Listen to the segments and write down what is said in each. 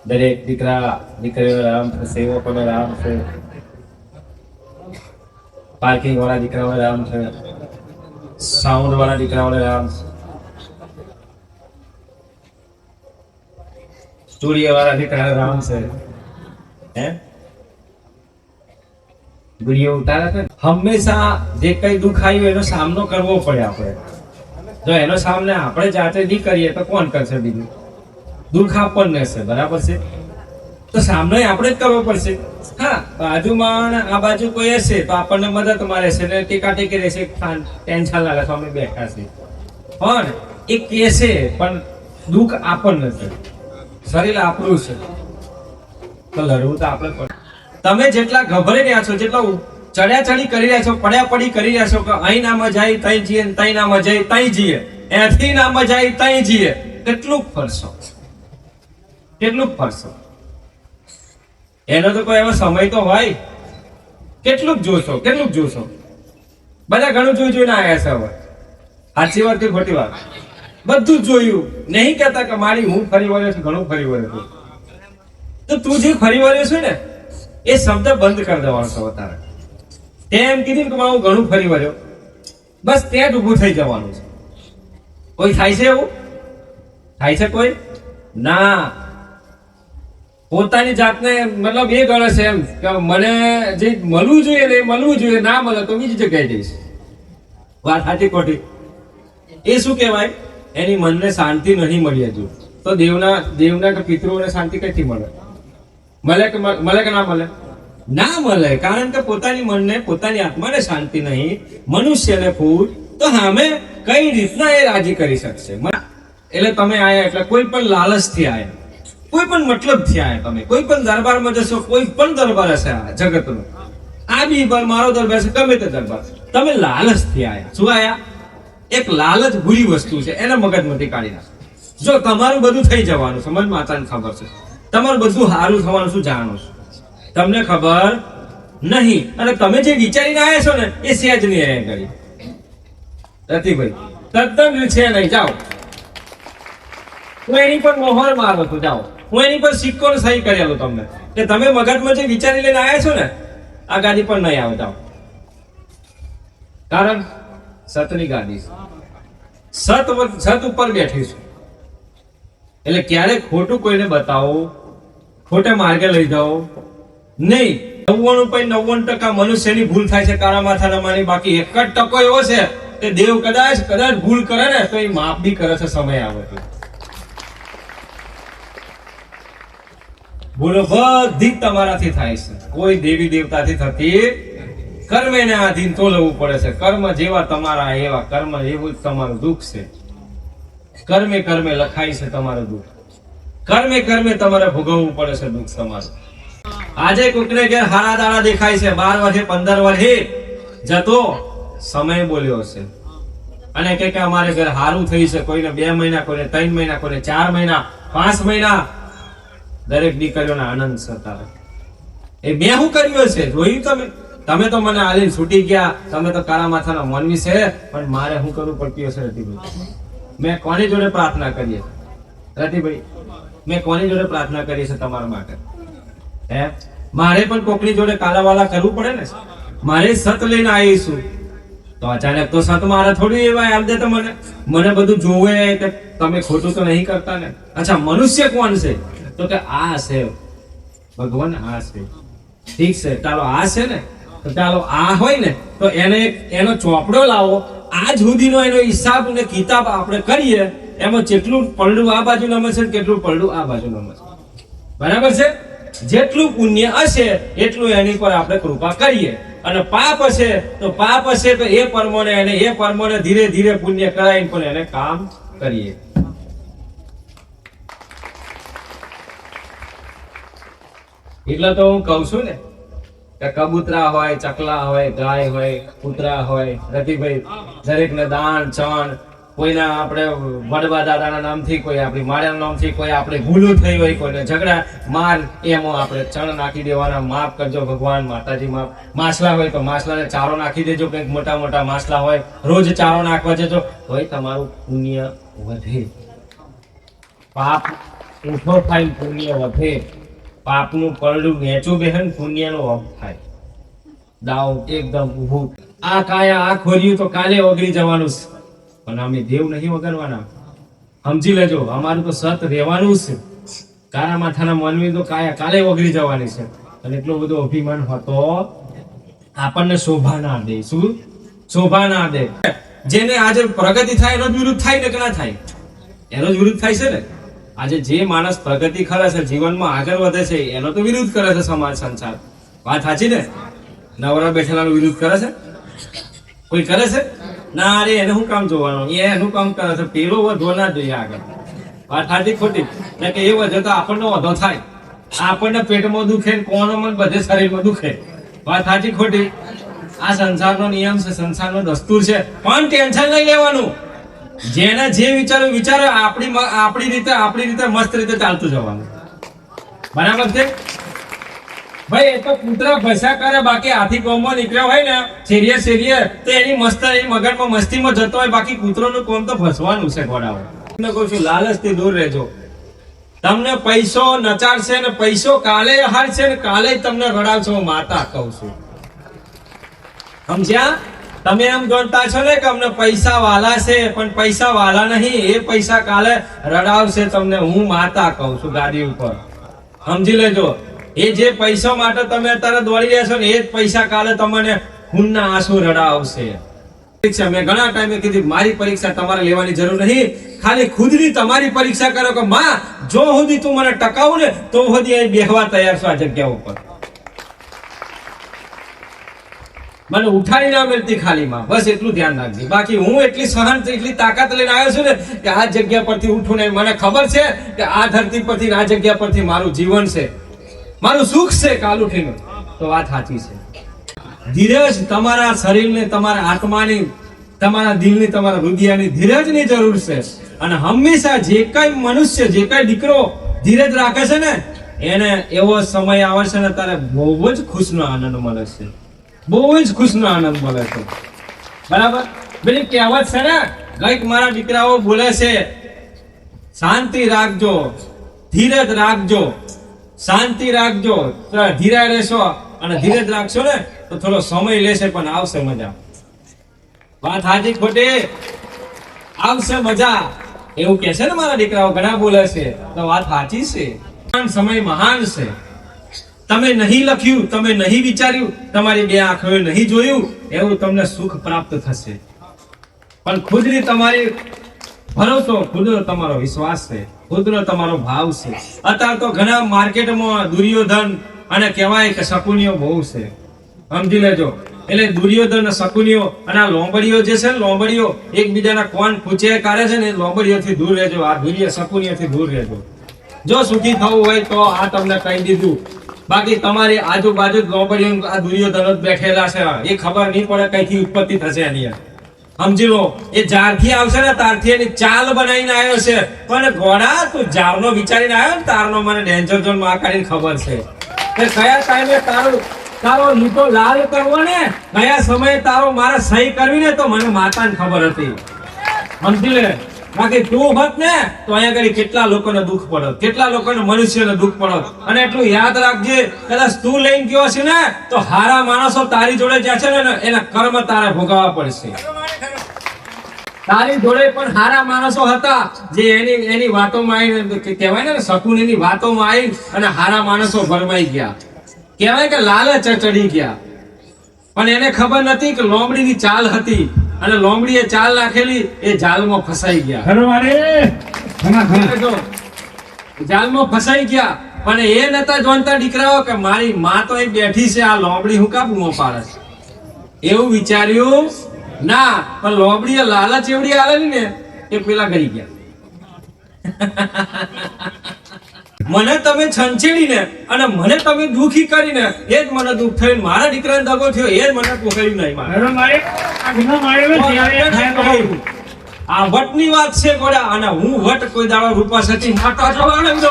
દરેક દીકરા દીકરીઓ રામ છે, સેવકોને રામ છે, પાર્કિંગ વાળા દીકરાઓ રામ છે, સાઉન્ડ વાળા દીકરાઓને રામ છે, સ્ટુડિયો વાળા દીકરા રામ છે, હે વિડીયો ઉતારે છે. હંમેશા જે કઈ દુઃખ આવ્યું એનો સામનો કરવો પડે આપણે. જો એનો સામનો આપણે જાતે નહીં કરીએ તો કોણ કરશે? બીજું દુઃખ આપણને છે, બરાબર છે? તો સામનો આપણે જ કરવો પડશે. હા, બાજુમાં આ બાજુ કોઈ હશે તો આપણને મદદ મારે છે ને ટીકા ટીકી રહેશે, ટેન્શન લાગે તો અમે બેઠા છે, પણ એ કહેશે પણ દુઃખ આપણને છે, શરીર આપણું છે, તો લડવું તો આપણે પડે. તમે જેટલા ગભરાઈ રહ્યા છો, જેટલા ચડ્યા ચડી કરી રહ્યા છો, પડ્યા પડી કરી રહ્યા છો કે અહીં ના મજા આવી તઈ જઈએ, તઈ ના મજા આવી તઈ જઈએ, એથી ના મજા આવી તઈ જઈએ, કેટલું ફરશો? કેટલું ફરશો? એનો તો કોઈ એવો સમય તો હોય. કેટલું જોશો? કેટલું જોશો? બધા ઘણું જોઈને આવ્યા છે. હવે સાચી વાત કે ખોટી વાત? બધું જ જોયું. નહીં કહેતા કે મારી હું ફરી વળ્યો છું, ઘણું ફરી વળ્યો છું. તો તું જે ફરી વળ્યો છું ને એ શબ્દ બંધ કરી દેવાનો છે. તારે તેમ કીધું કે હું ઘણું ફરી વળ્યો, બસ ત્યાં જ ઊભું થઈ જવાનું છે. કોઈ થાય છે એવું? થાય છે કોઈ? ના. પોતાની જાતને મતલબ એ ગણે છે એમ કે મને જે મળવું જોઈએ ને એ મળવું જોઈએ, ના મળે તો બીજી જગ્યાએ જઈશ. વાત સાચી ખોટી? એ શું કહેવાય? એની મનને શાંતિ નહીં મળી હજુ. તો દેવના કે પિતૃઓને શાંતિ કઈથી મળે? મળે કે ના મળે? ના મળે. કારણ કે પોતાની મનને, પોતાની આત્માને શાંતિ નહીં, મનુષ્યને ફૂટ તો સામે કઈ રીતના એ રાજી કરી શકશે? એટલે તમે આયા એટલે કોઈ પણ લાલચથી આયા, કોઈ પણ મતલબથી આયા. તમે કોઈ પણ દરબારમાં જશો, કોઈ પણ દરબાર હશે આ જગતનો, આ બી મારો દરબાર છે, ગમે તે દરબાર, તમે લાલચથી આયા. શું આયા? એક લાલચ બુરી વસ્તુ છે, એને મગજમાંથી કાઢી નાખો. જો તમારું બધું થઈ જવાનું છે, મન માતાને ખબર છે, તમારું બધું સારું થવાનું શું જાણો છો, તમને ખબર નહીં. અને તમે જે વિચારીને આવ્યા છો ને એ સહેજ નહીં આવ્યા કરી. રતિભાઈ તદ્દન છે નહીં. જાઓ, હું એની પર મોહર મારું છું. જાઓ, હું એની પર સિક્કો સહી કરેલો તમને કે તમે મગજમાં જે વિચારી લઈને આવ્યા છો ને આ ગાડી પર નહીં આવે. જાઓ, કારણ સતની ગાડી છે, સત ઉપર બેઠી છું. એટલે ક્યારેક ખોટું કોઈને બતાવો, ખોટે માર્ગે લઈ જાઓ નહીં. 99.99% મનુષ્યની ભૂલ થાય છે, કાળા માથાના માની. બાકી 1% એવો છે કે દેવ કદાચ ભૂલ કરે ને તો એ માફ બી કરે છે સમય આવે તો. ભૂલો બધી જ તમારાથી થાય છે, કોઈ દેવી દેવતાથી થતી. કર્મને આધીન તો લેવું પડે છે. કર્મ જેવા તમારા એવા કર્મ, એવું જ તમારું દુઃખ છે. કર્મે કર્મે લખાય છે તમારું દુઃખ. કર્મે કર્મે તમારે ભોગવવું પડે છે દુઃખ તમારું. આજે કોકને ઘેર હારા દાડા દેખાય છે, 12 વર્ષે 15 વર્ષે જતો સમય બોલ્યો છે અને કે અમારે ઘર હારું થઈ છે. કોઈને 2 મહિના, કોઈને 3 મહિના, કોઈને 4 મહિના, 5 મહિના. દરેક દીકરીઓના આનંદ સતાવે. એ મેં શું કર્યું છે જોયું તમે? તમે તો મને આલીને છૂટી ગયા, તમે તો કાળા માથાના મનવી છે, પણ મારે શું કરવું પડતું હશે રતિભાઈ? મેં કોની જોડે પ્રાર્થના કરી છે રતિભાઈ? મેં કોની જોડે પ્રાર્થના કરી છે તમારા માટે? હે, મારે પણ કોકની જોડે કાલાવાલા કરવું પડે ને. મારે સત લઈને આવીશું તો અચાનક તો સત મારે થોડું એવા આમ દે તો મને બધું જોવે કે તમે ખોટું તો નહીં કરતા ને. અચ્છા, મનુષ્ય કોણ છે? તો કે આ છે ભગવાન, આ છે. ઠીક છે, ચાલો આ છે ને, તો ચાલો આ હોય ને તો એનો ચોપડો લાવો. આજ સુધીનો એનો હિસાબ ને કિતાબ આપણે કરીએ, એમાં જેટલું પલડું આ બાજુ નમે છે, કેટલું પલડું આ બાજુ નમે છે. બરાબર છે? જેટલું પુણ્ય હશે એટલું એની પર આપણે કૃપા કરીએ, અને પાપ હશે તો એ પરમોને ધીરે ધીરે પુણ્ય કરાવીને પણ એને કામ કરીએ. એટલે તો હું કઉ છું ને કે કબૂતરા હોય, ચકલા હોય, ગાય હોય, કૂતરા હોય, રતિભાઈ દરેકને દાન ચણ, કોઈના આપણે વડવા દાદાના નામથી, કોઈ આપણી માળાના નામથી, કોઈ આપણે ભૂલું થઈ હોય, કોઈને ઝઘડા માર, એમાં આપણે ચણ નાખી દેવાના. માફ કરજો ભગવાન, માતાજી માફ. માછલા હોય તો માછલાને ચારો નાખી દેજો, કંઈક મોટા મોટા માછલા હોય રોજ ચારો નાખવા જજો, તોય તમારું પુણ્ય વધે. પાપ ઊભો થાય પુણ્ય વધે, પાપનું પરડું નેચું બેહે ને પુણ્યનો અપ થાય. દાવ એકદમ ઊભું. આ કાયા આ ખોર્યું તો કાલે ઓગળી જવાનું છે, પણ અમે દેવ નહીં વગાડવાના. સમજી લેજો, અમારું તો સત રહેવાનું છે. કારા માથાના માનવી તો કાયા કાલે ઓગળી જવાની છે. અને એટલો બધો અભિમાન હતો આપણને શોભા ના દે. શું શોભા ના દે? જેને આજે પ્રગતિ થાય એનો જ વિરુદ્ધ થાય ને કે ના થાય? એનો જ વિરુદ્ધ થાય છે ને. આજે જે માણસ પ્રગતિ કરે છે, જીવનમાં આગળ વધે છે, એનો તો વિરુદ્ધ કરે છે સમાજ સંસાર. વાત સાચી ને? નવરા બેઠેલાનો વિરુદ્ધ કરે છે કોઈ? કરે છે ના? અરે એને શું કામ જોવાનું? એ એનું કામ કરે છે. પેલો વધો ના જોઈએ આગળ. વાત સાચી ખોટી? કે એ વધે તો આપણને વધો થાય, આપણને પેટમાં દુખે, કોણોમાં બધે શરીરમાં દુખે. વાત સાચી ખોટી? આ સંસારનો નિયમ છે, સંસારનો દસ્તુર છે. પણ ટેન્શન નહીં લેવાનું. જેને જે વિચારો વિચારો, આપણી રીતે મસ્ત રીતે ચાલતું જવાનું. બરાબર છે ભાઈ? એ તો કૂતરા ભસા કરે, બાકી હાથી કોમમાં નીકળ્યો હોય ને શેરીએ તો એની મગજમાં મસ્તીમાં જતો હોય. બાકી કૂતરોનું કોમ તો ફસવાનું છે. ઘોડાઓ તમને કહું છું, લાલચથી દૂર રહેજો. તમને પૈસો નચાડશે ને પૈસો કાલે હારશે ને કાલે તમને રડાવશે. હું માતા કહું છું, સમજ્યા? તમે એમ ગણતા છો ને કે અમને પૈસા વાલા છે, પણ પૈસા વાલા નહીં. એ પૈસા કાલે રડાવશે તમને. હું માતા કહું છું ગાડી ઉપર. સમજી લેજો, એ જે પૈસા માટે તમે અત્યારે દોડી રહ્યા છો ને એ જ પૈસા કાલે તમને ખૂનના આંસુ રડાવશે. પરીક્ષા મેં ઘણા ટાઈમે કીધી, મારી પરીક્ષા તમારે લેવાની જરૂર નહીં. ખાલી ખુદની તમારી પરીક્ષા કરો કે માં, જો સુધી તું મને ટકાવું ને તો સુધી અહીં બેહવા તૈયાર છો આ જગ્યા ઉપર. મને ઉઠાડી ના મળતી ખાલી માં, બસ એટલું ધ્યાન રાખજે. બાકી હું એટલી સહન, એટલી તાકાત લઈને આવ્યો છું ને કે આ જગ્યા પરથી ઉઠું ને મને ખબર છે કે આ ધરતી પરથી આ જગ્યા પરથી મારું જીવન છે, મારું સુખ છે કાલ ઉઠીને. તો વાત સાચી છે. ધીરજ તમારા શરીરને, તમારા આત્માની, તમારા દિલની, તમારા હૃદયની ધીરજની જરૂર છે. અને હંમેશા જે કઈ મનુષ્ય, જે કઈ દીકરો ધીરજ રાખે છે ને એને એવો સમય આવે છે ને ત્યારે બહુ જ ખુશનો આનંદ મળે છે. બહુ જ ખુશનો આનંદ મળે છે. બરાબર? પેલી કહેવત છે ને, ગઈક મારા દીકરાઓ બોલે છે, શાંતિ રાખજો, ધીરજ રાખજો, શાંતિ રાખજો, ધીરા રહેશો અને ધીરજ રાખશો ને તો થોડો સમય લેશે પણ આવશે મજા. વાત સાચી ખોટી? આવશે મજા. એવું કે છે ને મારા દીકરાઓ, ઘણા બોલે છે. તો વાત સાચી છે. સમય મહાન છે. તમે નહીં લખ્યું, તમે નહીં વિચાર્યું, તમારી બે આંખોએ નહીં જોયું, એવું તમને સુખ પ્રાપ્ત થશે. પણ ખુદની તમારી ભરોસો, ખુદનો તમારો વિશ્વાસ છે, ખુદનો તમારો ભાવ છે. અત્યારે તો ઘણા માર્કેટમાં દુર્યોધન અને કહેવાય કે શકુનીઓ બહુ છે. સમજી લેજો. એટલે દુર્યોધન, શકુનીઓ અને આ લોંબડીઓ જે છે ને, લોંબડીઓ એકબીજાના કોણ પૂછે કાઢે છે ને, લોંબડીઓથી દૂર રહેજો. આ શકુનીઓથી દૂર રહેજો. જો સુખી થવું હોય તો આ તમને કહી દીધું. બાકી તમારી આજુબાજુ લોંબડીઓ, આ દુર્યોધન જ બેઠેલા છે. એ ખબર નહીં પડે કઈથી ઉત્પત્તિ થશે એની. સમજી લો, એ જ્યારથી આવશે ને ત્યારથી એની ચાલ બનાવીને આવ્યો છે. પણ ઘોડા, તું જારનો વિચારીને આવ્યો ને તારનો, મને ડેન્જર ઝોન માં કાઢીને ખબર છે કે કયા ટાઈમે તારો લીટો લાલ કરવો ને, કયા સમયે તારો મારે સહી કરવી ને, તો મને માતાને ખબર હતી. સમજી લે. બાકી તું હોત ને તો અહીંયા આગળ કેટલા લોકોને દુઃખ પડત, કેટલા લોકોને મનુષ્યને દુઃખ પડત. અને એટલું યાદ રાખજે, કદાચ તું લઈને ગયો છે ને તો હારા માણસો તારી જોડે જ્યાં છે ને એના કર્મ તારે ભોગવવા પડશે. તારી જોડે પણ હારા માણસો હતા જે એની વાતોમાં આવીને, કહેવાય ને શકુનીની વાતોમાં આવી અને હારા માણસો ભરમાઈ ગયા. કહેવાય કે લાલચ ચડી ગયા. પણ એને ખબર નથી કે લોમડીની ચાલ હતી અને લોમડીએ ચાલ નાખેલી, એ જાલમાં ફસાઈ ગયા. જાલમાં ફસાઈ ગયા. પણ એ નતા જાણતા દીકરાઓ કે મારી માં તો અહીં બેઠી છે, આ લોમડી હું કામ બૂમો પાડે છે. એવું વિચાર્યું ના, પણ લોમડીએ લાલચ એવડી આલેલી ને એ પેલા કરી ગયા. મને તમે છંછેડીને અને મને તમે દુખી કરીને એ જ મને દુઃખ થયું. મારા દીકરાને દગો થયો એ જ મને પોખર્યું નહીં. આ વટની વાત છે ગોડા. અને હું વટ કોઈ દાડો રૂપા સચી માતા છો આનંદ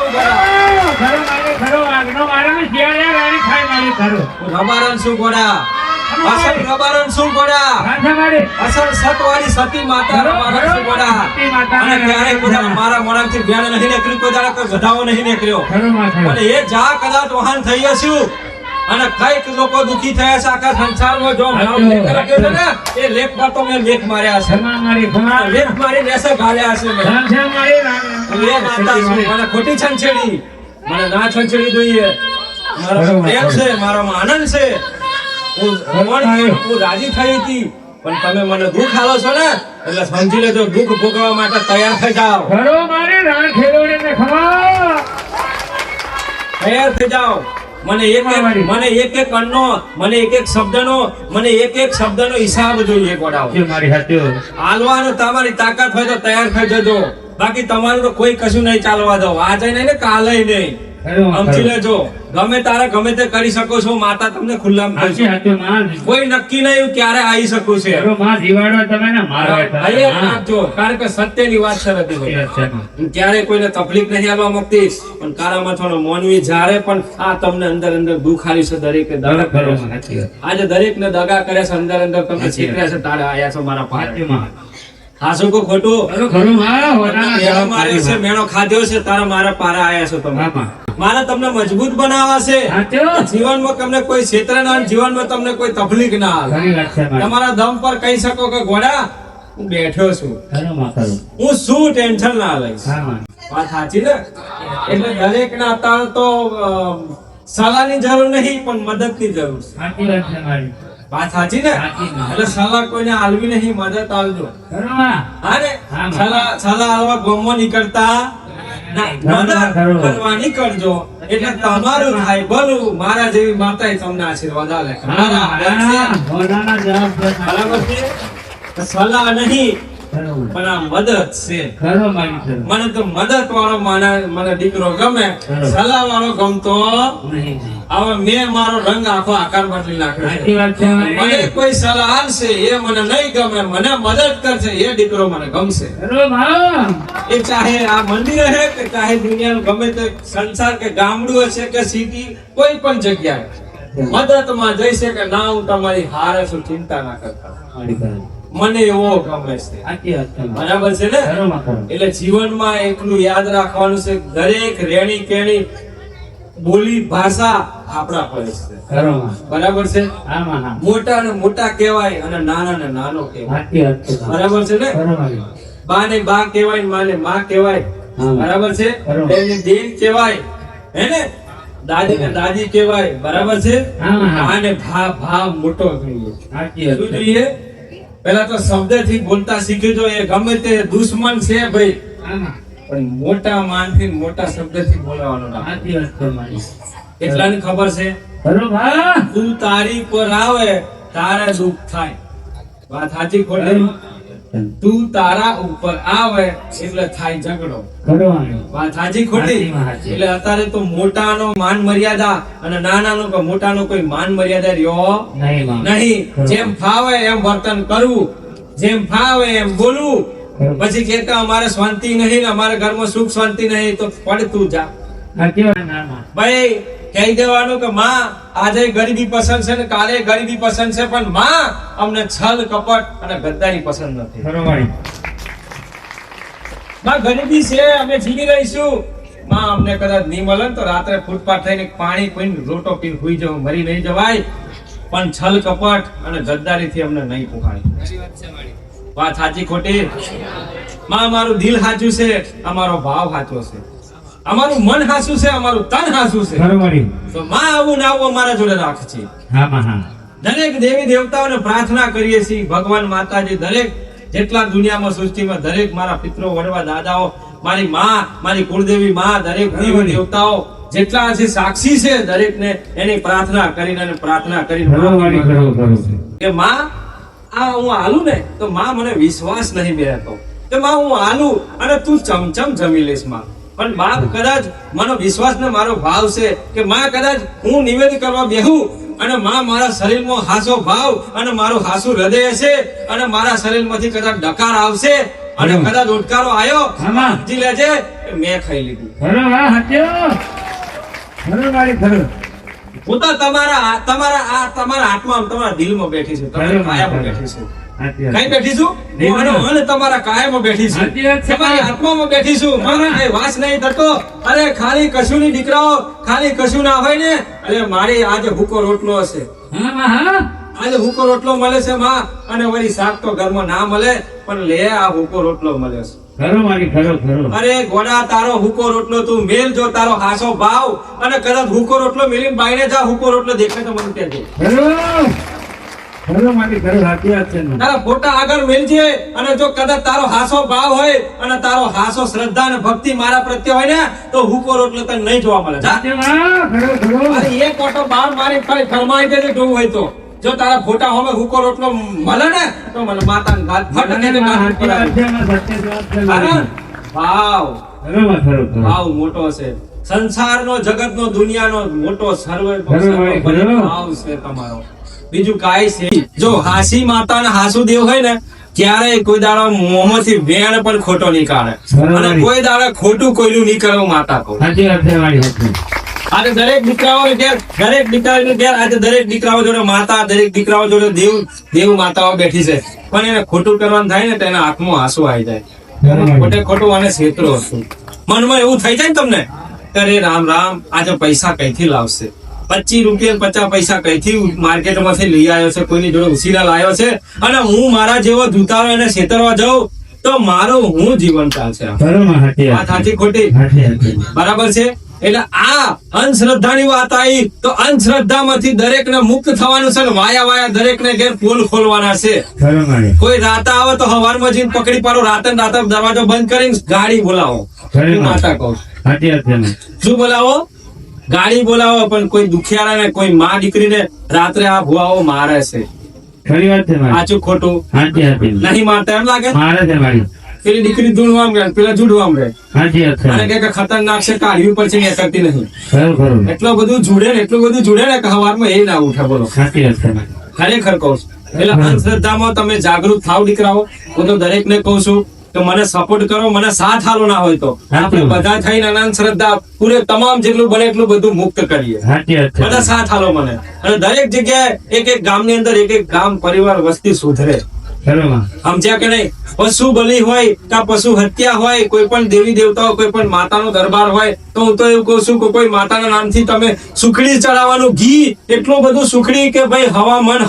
રબારણ શું ગોડા? અસલ રબારણ શું પડ્યા? રાધા મારી અસલ સતવાળી સતી માતા રબારણ શું પડ્યા? સતી માતા અને ક્યારેય કોઈ દાડો મારા મોઢામાંથી ભેળ નહીં નીકળ્યું, કોઈ દાડો કોઈ ગધાવો નહીં નીકળ્યો. ખરું માં ખરું. અને એ જા કદાચ વહાણ થઈ હશું અને કઈક લોકો દુખી થયા છે આખા સંસારમાં, જો મારો લેખ લખ્યો છે ને એ લેખ પર તો મેં લેખ માર્યા છે. ધર્મા મારી ભણા લેખ મારી લેસે ગાળ્યા છે મેં. રાધા મારી હવે એ માતા છું. મને ખોટી છંછેડી, મને ના છંછેડી જોઈએ. મારો પ્રેમ છે, મારામાં આનંદ છે. હું રાજી થઈ હતી, પણ તમે મને દુઃખ આલો છો ને એટલે સમજી લેજો દુઃખ ભોગવવા માટે તૈયાર થઈ જાઓ. ઘરો મારી રાણ ખેલોડી ને ખમા તૈયાર થઈ જાઓ. મને એક એક અન્નનો, મને એક એક શબ્દનો, મને એક એક શબ્દનો હિસાબ જોઈએ ગોડાઓ. જે મારી હાથે હાલવાનો તમારી તાકાત હોય તો તૈયાર થઈ જજો, બાકી તમારું તો કોઈ કશું નહીં ચાલવા દો. આજે નહીં ને કાલે નહીં. સમજી લેજો, ગમે તારે ગમે તે કરી શકો છો. માતા તમને ખુલ્લા હાચી હાથે માં કોઈ નક્કી નહીં ક્યારે આવી શકું છે. ઘરો માં જીવાડો તમે ને મારો અહીંયા રાખજો, કારણ કે સત્યની વાત સરતી હોય. ક્યારે કોઈને તકલીફ નહીં આવવા માંગતી, પણ કારામાં થોડો મોનવી જ્યારે પણ આ તમને અંદર અંદર દુઃખ આવી છે. દરેકે દગા કર્યો છે. આજે દરેક ને દગા કરે છે, અંદર અંદર તમને છેતર્યા છે. તારે આયા છો મારા પાસે. હાસું કો ખોટું? ઘરો માં હોના મારી છે મેણો ખાધ્યો છે, તારા મારા પારા આયા છો તમે. મારે તમને મજબૂત બનાવવા છે. જીવનમાં તમને કોઈ ક્ષેત્ર ના, જીવનમાં તમને કોઈ તકલીફ ના આવે. તમારા દમ પર કહી શકો કે ઘોડા હું બેઠો છું, હું શું ટેન્શન ના લઈશ. વાત સાચી ને? એટલે દરેક ના અત્યારે તો સલાહની જરૂર નહીં, પણ મદદની જરૂર છે. વાત સાચી ને? એટલે સલાહ કોઈને આલવી નહીં, મદદ આલજો. હા ને? સલાહ આલવા ગમો નીકળતા મદદ કરવાની કરજો, એટલે તમારું થાય ભલું. મારા જેવી માતા તમને આશીર્વાદ આલે. બરાબર છે? સલાહ નહીં પણ આ મદદ છે. મને તો મદદ વાળો મને દીકરો ગમે, સલાહ વાળો ગમતો હવે મેં મારો રંગ આખો આકાર બદલી નાખ્યો. મને કોઈ સલાહ આપશે એ મને નહીં ગમે, મને મદદ કરશે એ દીકરો મને ગમશે. એ ચાહે આ મંદિર હે કે ચાહે દુનિયાનું ગમે તે સંસાર કે ગામડું હશે કે સિટી, કોઈ પણ જગ્યાએ મદદમાં જઈશે કે ના હું તમારી હારે છું, ચિંતા ના કરતા. મને એવો ગમે છે. બરાબર છે ને? એટલે જીવનમાં એટલું યાદ રાખવાનું છે, દરેક રેણી કેણી બોલી ભાષા આપણા પડે છે. બરાબર છે? મોટા ને મોટા કહેવાય અને નાના ને નાનો કહેવાય. બરાબર છે ને? બા ને બા કહેવાય, માં ને માં કહેવાય. બરાબર છે? બેન ને બેન કહેવાય, હે ને? દાદી ને દાદી કહેવાય. બરાબર છે? આને ભા ભા મોટો જોઈએ. શું જોઈએ? પેલા તો શબ્દ થી બોલતા શીખી જો. એ ગમે તે દુશ્મન છે ભાઈ, પણ મોટા માનથી મોટા શબ્દ થી બોલાવાનો. કેટલાની ખબર છે? તું તારી પર આવે તારે દુઃખ થાય. વાત સાચી ખોટી? તું તારા ઉપર આવે એટલે થાય ઝઘડો. વાત સાચી ખોટી? એટલે અત્યારે તો મોટાનો માન મર્યાદા અને નાનાનો કે મોટાનો કોઈ માન મર્યાદા રહ્યો નહીં. જેમ ફાવે એમ વર્તન કરવું, જેમ ફાવે એમ બોલવું. પછી કે અમારે શાંતિ નહીં ને અમારા ઘરમાં સુખ શાંતિ નહીં, તો પડતું જા. ભાઈ કહી દેવાનું કે માં આજે ગરીબી પસંદ છે ને કાલે ગરીબી પસંદ છે, પણ માં અમને છલ કપટ અને ગદ્દારી પસંદ નથી. માં ગરીબી છે, અમે જીવી રહીશું. માં અમને કદાચ નહીં મળે તો રાત્રે ફૂટપાથ થઈને પાણી પીને રોટો પીને સુઈ જવું, મરી નહીં જવાય, પણ છલ કપટ અને ગદ્દારી થી અમને નહીં પોખાય. વાત સાચી ખોટી? માં અમારું દિલ સાચું છે, અમારો ભાવ સાચો છે, અમારું મન હાસું છે, અમારું તન હાસું છે. તો માં આવું ના આવું અમારા જોડે રાખશે. દરેક દેવી દેવતાઓને પ્રાર્થના કરીએ છીએ, ભગવાન માતાજી દરેક જેટલા દુનિયામાં સૃષ્ટિમાં દરેક મારા પિતરો વડવા દાદાઓ, મારી માં, મારી કુળદેવી માં, દરેક દેવી દેવતાઓ જેટલા છે સાક્ષી છે, દરેક ને એની પ્રાર્થના કરીને કે માં આ હું હાલું ને તો માં મને વિશ્વાસ નહીં બેસતો કે માં હું હાલું અને તું ચમચમ જમી લઈશ. માં પણ બાપ કદાચ મારો વિશ્વાસ ને મારો ભાવ છે કે માં કદાચ હું નિવેદન કરવા બેહું અને માં મારા શરીરમાં હાસો ભાવ અને મારું હાસું હૃદય છે અને મારા શરીરમાંથી કદાચ ડકાર આવશે અને કદાચ ઉડકારો આવ્યો, સમજી લેજે મેં ખાઈ લીધું. હું તો તમારા આત્મામાં તમારા દિલમાં બેઠી છું, તમારા કાયામાં બેઠી છું. સાચી વાત. કઈ બેઠી છું? હું અને તમારા કાયામાં બેઠી છું, સાચી વાત છે. તમારી આત્મામાં બેઠી છું. મારા કઈ વાસ નહીં થતો. અરે ખાલી કશું ની દીકરાઓ, ખાલી કશું ના હોય ને, અરે મારી આજે ભૂકો રોટલો હશે, હા હા આજે ભૂકો રોટલો મળે છે માં, અને વળી શાક તો ઘરમાં ના મળે, પણ લે આ ભૂકો રોટલો મળે છે. ખરો મારી ખરો ખરો. અરે ગોડા, તારો ભૂકો રોટલો તું મેલ, જો તારો હાસો ભાવ, અને કદાચ ભૂકો રોટલો મેલીને બાઈને જા, ભૂકો રોટલો દેખાય તો મને કહેજે. ખરો ખરો મારી ખરો. સાચી વાત છે ને. તારા ફોટા આગળ મેલજે, અને જો કદાચ તારો હાસો ભાવ હોય અને તારો હાસો શ્રદ્ધા અને ભક્તિ મારા પ્રત્યે હોય ને, તો ભૂકો રોટલો તને નહીં જોવા મળે. જા. સાચી વાત. ખરો ખરો. અરે એક ઓટો બહાર મારી ખાલી ફરમાઈ દેજે જોવું હોય તો. જો તારા ફોટા હોમે ભૂકો રોટલો મળે ને, તો મને માતાને ગાત ફટ દઈને ગાત સાચી વાત પડાવે. છે ને, સાચી વાત છે અરે મારી. ભાવ ખરો માં ખરો ખરો. ભાવ મોટો છે, સંસારનો, જગતનો, દુનિયાનો મોટો સર્વ ભાઈ, ખરો. ભાવ છે તમારો, બીજું કાંઈ છે. જો હાસી માતા અને હાસુ દેવ હોય ને, ક્યારેય કોઈ દાડો મોંમાંથી વેણ પણ ખોટો નહીં કાઢે, બરાબર. અને કોઈ દાડો ખોટું કોઈનું નહીં કરે. હું માતા કહું. સાચી વાત છે મારી. સાચી. આજે દરેક દીકરાઓ ઘેર, દરેક દીકરાઓને ઘેર આજે દરેક દીકરાઓ જોડે માતા, દરેક દીકરાઓ જોડે દેવ માતાઓ બેઠી છે, પણ એને ખોટું કરવાનું થાય ને તો એના આંખમાં આંસુ આવી જાય. બરાબર. ખોટે ખોટું અને છેતરો હતું. મનમાં એવું થઈ જાય ને તમને, અરે રામ રામ, આજે પૈસા કઈથી લાવશે, 25 રૂપિયા 50 પૈસા કઈથી માર્કેટમાંથી લઈ આવ્યો છે, કોઈની જોડે ઉછીના લાવ્યો છે, અને હું મારા જેવો દૂતારો એને છેતરવા જાઉં તો મારું હું જીવન ચાલશે. ખરો માં સાચી આ વાત. સાચી ખોટી સાચી વાત છે. બરાબર છે. એટલે આ અંધશ્રદ્ધાની વાત આવી તો અંધશ્રદ્ધામાંથી દરેકને મુક્ત થવાનું છે, ને વાયા દરેકને ઘેર પોલ ખોલવાના છે. ખરો મારી. કોઈ રાતા આવે તો હવારમાં જઈને પકડી પાડો, રાતે ને રાતે દરવાજો બંધ કરીને ગાડી બોલાવો. ખરી હું વાત. માતા કહું છું. સાચી વાત છે ને. શું બોલાવો? ગાડી બોલાવો. પણ કોઈ દુખિયારાને, કોઈ માં દીકરીને રાત્રે આ ભુવાઓ મારે છે. ખરી વાત છે મારી. સાચું ખોટું સાચી વાત છે. નહીં મારતા એમ લાગે? મારે છે મારી. પેલી દીકરી ધૂણવામ રહે, પેલા જુડવામ રહે, સાચી વાત છે. અને કે ખતરનાક છે, કાઢવી પડશે ને, એ કરતી નહીં. ખરું ખરું. એટલું બધું જુડે ને કે હવારમાં એ ના ઉઠે. બોલો, સાચી વાત છે મારી. ખરેખર કહું છું. એટલે અંધશ્રદ્ધામાં તમે જાગૃત થાવ દીકરાઓ. હું તો દરેકને કહું છું કે મને સપોર્ટ કરો, મને સાથ હાલો. ના હોય તો આપણે બધા થઈને અંધશ્રદ્ધા પૂરે તમામ જેટલું બને એટલું બધું મુક્ત કરીએ. સાચી વાત છે. બધા સાથ હાલો મને. અને દરેક જગ્યાએ એક ગામની અંદર એક ગામ પરિવાર વસ્તી સુધરે. ખરો માં. સમજ્યા કે નહીં? પશુ બલિ હોય કે પશુ હત્યા હોય, કોઈ પણ દેવી દેવતાઓ, કોઈ પણ માતાનો દરબાર હોય, તો હું તો એવું કહું છું કે કોઈ માતાના નામથી તમે સુખડી ચડાવવાનું ઘી, એટલું બધું સુખડી કે ભાઈ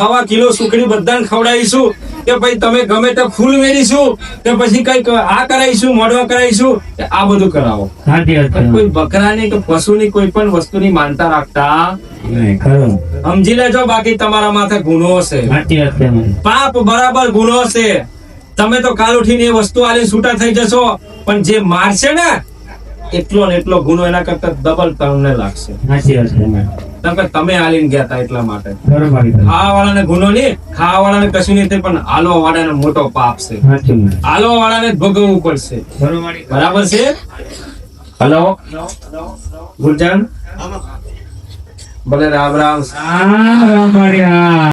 હવા કિલો સુખડી બધાને ખવડાવીશું, કે ભાઈ તમે ગમે તે ફૂલ વેરીશું, કે પછી કઈક આ કરાવીશું, મોઢવા કરાવીશું, કે આ બધું કરાવો. સાચી વાત પણ છે. કોઈ બકરાની કે પશુની કોઈ પણ વસ્તુની માનતા રાખતા નહીં. ખરું. સમજી લેજો. બાકી તમારા માથે ગુનો છે, સાચી વાત છે મારી. પાપ બરાબર ગુનો છે. તમે તો કાલ ઉઠીને એ વસ્તુ આલી છૂટા થઈ જશો, પણ જે મારશે ને એટલો ને એટલો ગુનો એના કરતા ડબલ તમને લાગશે. સાચી વાત છે મારી. કેમ કે તમે આલીને ગયા હતા એટલા માટે. ખરો મારી. ખાવા વાળાને ગુનો નહીં, ખાવા વાળાને કશું નહીં થાય, પણ આલવા વાળાને મોટો પાપ છે. સાચી મારી. આલવા વાળાને જ ભોગવવું પડશે. ખરો મારી. બરાબર છે? હલો ગુરજાન, ભલે રામ રામ. રામ રામ મારી. હા.